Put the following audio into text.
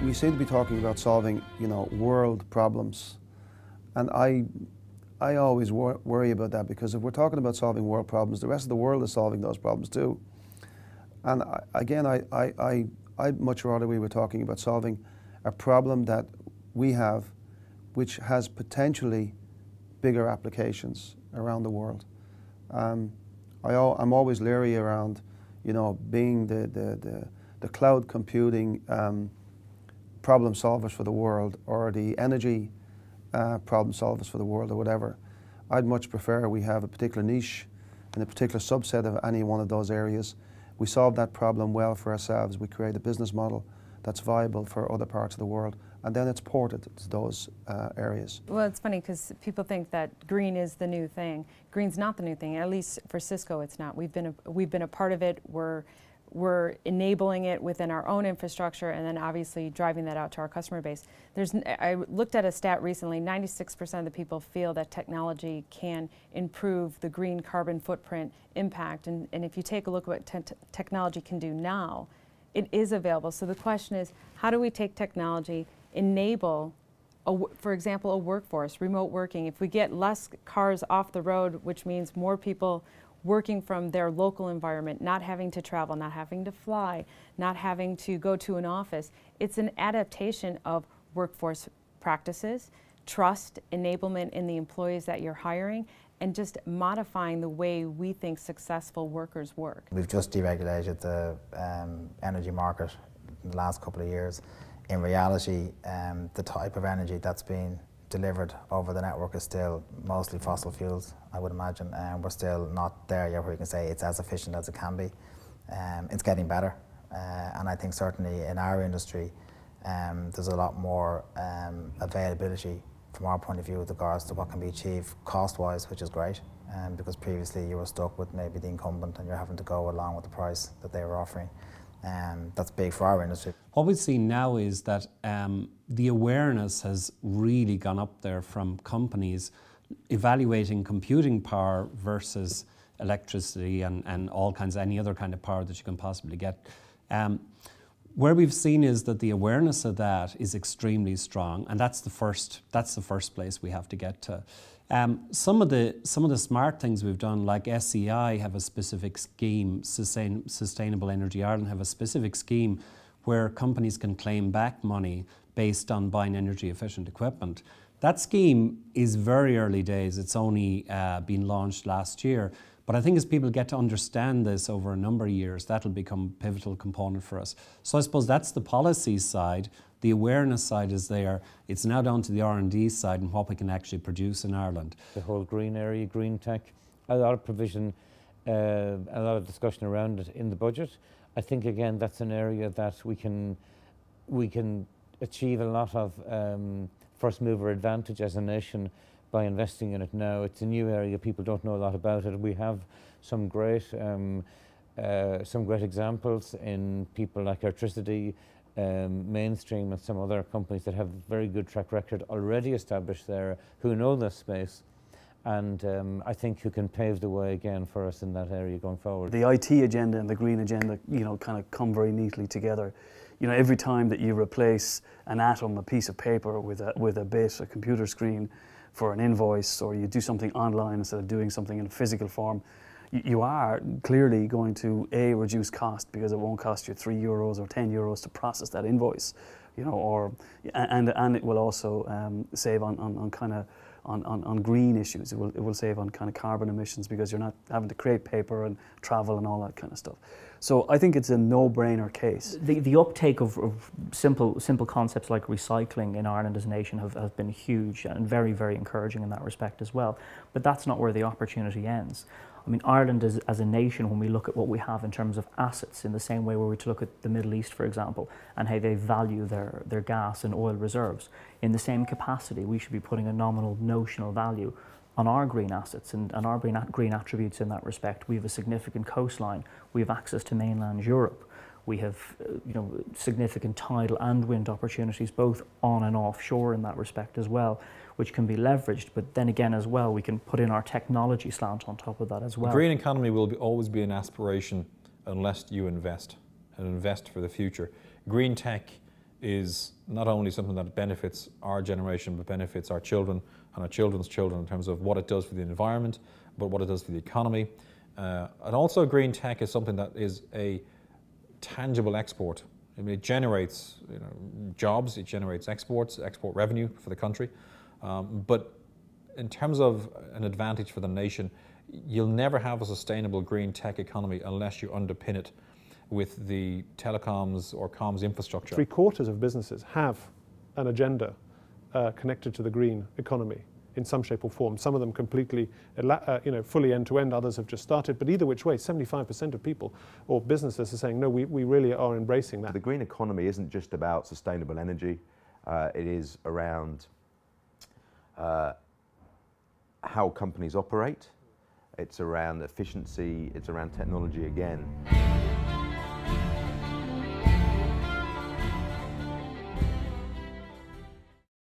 we seem to be talking about solving, you know, world problems, and I always worry about that, because if we're talking about solving world problems, the rest of the world is solving those problems too. And I'd much rather we were talking about solving a problem that we have, which has potentially bigger applications around the world. I'm always leery around, you know, being the cloud computing problem solvers for the world, or the energy problem solvers for the world, or whatever. I'd much prefer we have a particular niche in a particular subset of any one of those areas. We solve that problem well for ourselves. We create a business model that's viable for other parts of the world, and then it's ported to those areas. Well, it's funny because people think that green is the new thing. Green's not the new thing. At least for Cisco, it's not. We've been a part of it. We're enabling it within our own infrastructure, and then obviously driving that out to our customer base. I looked at a stat recently, 96% of the people feel that technology can improve the green carbon footprint impact. And if you take a look at what technology can do now, it is available. So the question is, how do we take technology, enable, for example, a workforce, remote working? If we get less cars off the road, which means more people working from their local environment, not having to travel, not having to fly, not having to go to an office. It's an adaptation of workforce practices, trust, enablement in the employees that you're hiring, and just modifying the way we think successful workers work. We've just deregulated the energy market in the last couple of years. In reality, the type of energy that's being delivered over the network is still mostly fossil fuels, I would imagine, and we're still not there yet where you can say it's as efficient as it can be. It's getting better, and I think certainly in our industry there's a lot more availability from our point of view with regards to what can be achieved cost-wise, which is great, because previously you were stuck with maybe the incumbent and you're having to go along with the price that they were offering. That's big for our industry. What we've seen now is that the awareness has really gone up there from companies evaluating computing power versus electricity and all kinds of any other kind of power that you can possibly get. Where we've seen is that the awareness of that is extremely strong, and that's the first place we have to get to. Some of the smart things we've done, like SEI have a specific scheme, Sustainable Energy Ireland have a specific scheme where companies can claim back money based on buying energy efficient equipment. That scheme is very early days. It's only been launched last year. But I think as people get to understand this over a number of years, that'll become a pivotal component for us. So I suppose that's the policy side. The awareness side is there. It's now down to the R&D side and what we can actually produce in Ireland. The whole green area, Greentech, a lot of provision, a lot of discussion around it in the budget. I think again that's an area that we can achieve a lot of first mover advantage as a nation by investing in it now. It's a new area, people don't know a lot about it. We have some great examples in people like Electricity, Mainstream and some other companies that have very good track record already established there, who know this space, and I think who can pave the way again for us in that area going forward. The IT agenda and the green agenda, you know, kind of come very neatly together. You know, every time that you replace an atom, a piece of paper with a bit, a computer screen for an invoice, or you do something online instead of doing something in physical form, you are clearly going to reduce cost, because it won't cost you €3 or €10 to process that invoice, you know, and it will also save on green issues. It will save on kind of carbon emissions, because you're not having to create paper and travel and all that kind of stuff. So I think it's a no-brainer case. The uptake of simple concepts like recycling in Ireland as a nation have been huge and very, very encouraging in that respect as well. But that's not where the opportunity ends. I mean, Ireland as a nation, when we look at what we have in terms of assets, in the same way were we to look at the Middle East, for example, and how they value their gas and oil reserves, in the same capacity, we should be putting a notional value on our green assets and our green attributes in that respect. We have a significant coastline. We have access to mainland Europe. We have significant tidal and wind opportunities, both on and offshore in that respect as well, which can be leveraged. But then again as well, we can put in our technology slant on top of that as well. The green economy will always be an aspiration unless you invest, and invest for the future. Greentech is not only something that benefits our generation, but benefits our children and our children's children in terms of what it does for the environment, but what it does for the economy. And also green tech is something that is a tangible export. I mean, it generates jobs, it generates exports, export revenue for the country. But in terms of an advantage for the nation, you'll never have a sustainable green tech economy unless you underpin it with the telecoms or comms infrastructure. 3/4 of businesses have an agenda connected to the green economy in some shape or form. Some of them completely, fully end-to-end, others have just started. But either which way, 75% of people or businesses are saying, no, we really are embracing that. The green economy isn't just about sustainable energy. It is around how companies operate. It's around efficiency. It's around technology again.